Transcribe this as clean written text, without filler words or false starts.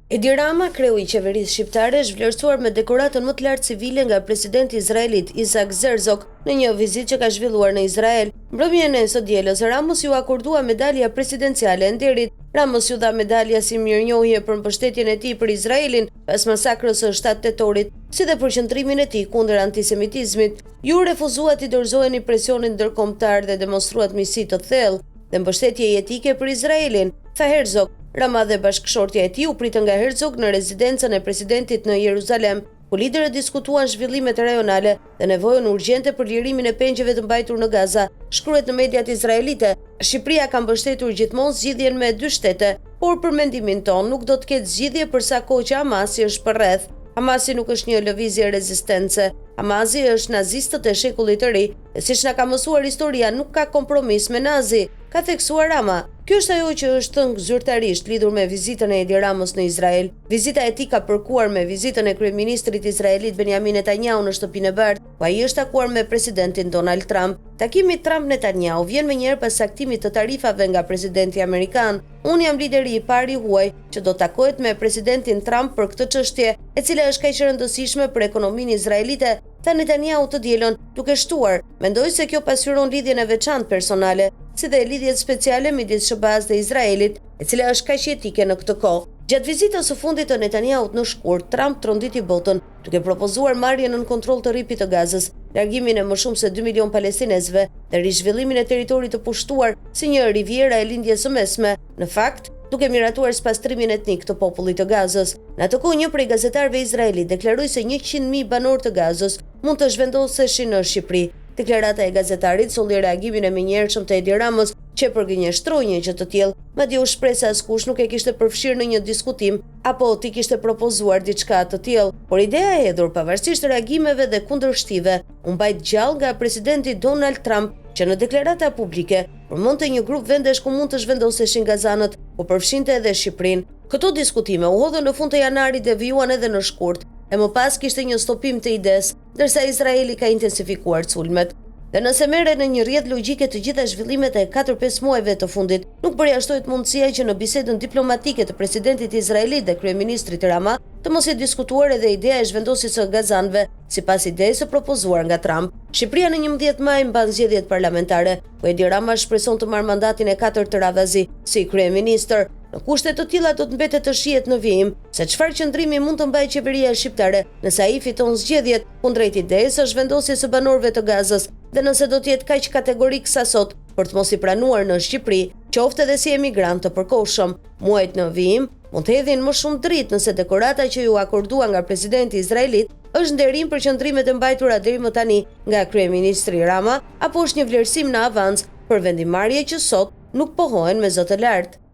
Edi Rama, kreu i qeverisë shqiptare, është vlerësuar me dekoratën më të lartë civile nga presidenti izraelit Isaac Herzog në një vizitë që ka zhvilluar në Izrael. Mbrëmjen e së dielës, Ramos ju akordua medalja presidenciale e nderit. Ramos ju dha medalja si mirënjohje për mbështetjen e tij për Izraelin pas masakrës së 7 tetorit, si dhe për qëndrimin e tij kundër antisemitizmit. Ju refuzua t'i dorëzoheni presionin ndërkombëtar dhe demonstruat miqësi të thellë dhe mbështetje jetike për Izraelin, tha Herzog. Rama dhe bashkëshortja e tij u pritën nga Herzog në rezidencën e presidentit në Jeruzalem, ku liderët diskutuan zhvillimet rajonale dhe nevojën urgjente për lirimin e pengjeve të mbajtur në Gaza. Shkruhet në mediat izraelite, Shqipëria ka mbështetur gjithmonë zgjidhjen me 2 shtete, por për mendimin ton nuk do të ketë zgjidhje për sa kohë që Hamasi është përreth. Hamasi nuk është një lëvizje rezistence. Hamasi është nazistët e shekullit të ri, dhe siç na ka mësuar historia, nuk ka kompromis me nazi, ka theksuar Rama. Kjo është ajo që është thënë zyrtarisht lidhur me vizitën e Edi Ramës në Izrael. Vizita e tij ka përkuar me vizitën e kryeministrit izraelit Benjamin Netanyahu në Shtëpinë e Bardhë, ku ai është takuar me presidentin Donald Trump. Takimi Trump-Netanyahu vjen më njëherë pas saktimit të tarifave nga presidenti amerikan. Unë jam lideri i parë i huaj që do takohet me presidentin Trump për këtë çështje, e cila është kaq e rëndësishme për ekonominë izraelite, tha Netanyahu të dielën, duke shtuar: "Mendoj se kjo pasqyron lidhjen e veçantë personale, si dhe lidhjet speciale midis SBA-s dhe Izraelit, e cila është kaq jetike në këtë kohë." Gjatë vizitës së fundit të Netanyahut në shkurt, Trump tronditi botën, duke propozuar marrjen nën kontroll të rripit të Gazës, largimin e më shumë se 2 milion palestinezëve dhe rizhvillimin e territorit të pushtuar si një riviera e lindjes së mesme, në fakt duke miratuar spastrimin etnik të popullit të Gazës. Në atë kohë, një prej gazetarëve izraeli deklaroi se 100.000 banorë të Gazës mund të zhvendoseshin në Shqipëri. Deklarata e gazetarit solli reagimin e menjëhershëm të Edi Ramës, që përgënjeshtroi një gjë të tillë, madje u shpreh se askush nuk e kishte përfshirë në një diskutim apo t'i kishte propozuar diçka të tillë. Por ideja e hedhur pavarësisht reagimeve dhe kundërshtive, u mbajt gjallë nga presidenti Donald Trump, që në deklarata publike përmendte një grup vendesh ku mund të zhvendoseshin gazanët, ku përfshinte edhe Shqipërinë. Këto diskutime u hodhën në fund të janarit dhe vijuan edhe në shkurt, e më pas kishte një stopim të ides, ndërsa Izraeli ka intensifikuar sulmet. Dhe nëse merret në një rrjedhë logjike të gjitha zhvillimet e 4-5 muajve të fundit, nuk përjashtohet mundësia që në bisedën diplomatike të presidentit izraelit dhe kryeministrit Rama të mos jetë diskutuar edhe ideja e zhvendosjes së gazanëve, sipas idesë së propozuar nga Trump. Shqipëria në 11 maj mban zgjedhjet parlamentare, ku Edi Rama shpreson të marrë mandatin e 4 të radhazi si kryeministër. Në kushte të tilla do të mbetet të shihet në vijim se çfarë qëndrimi mund të mbajë qeveria shqiptare nëse ai fiton zgjedhjet kundrejt idesë së zhvendosjes së banorëve të Gazës, dhe nëse do të jetë kaq kategorik sa sot për të mos i pranuar në Shqipëri, qoftë edhe si emigrant të përkohshëm. Muajt në vijim mund të hedhin më shumë dritë nëse dekorata që ju akordua nga presidenti izraelit është nderim për qëndrimet e mbajtura deri më tani nga kryeministri Rama, apo është një vlerësim në avans për vendimarrje që sot nuk pohohen me zë të lartë.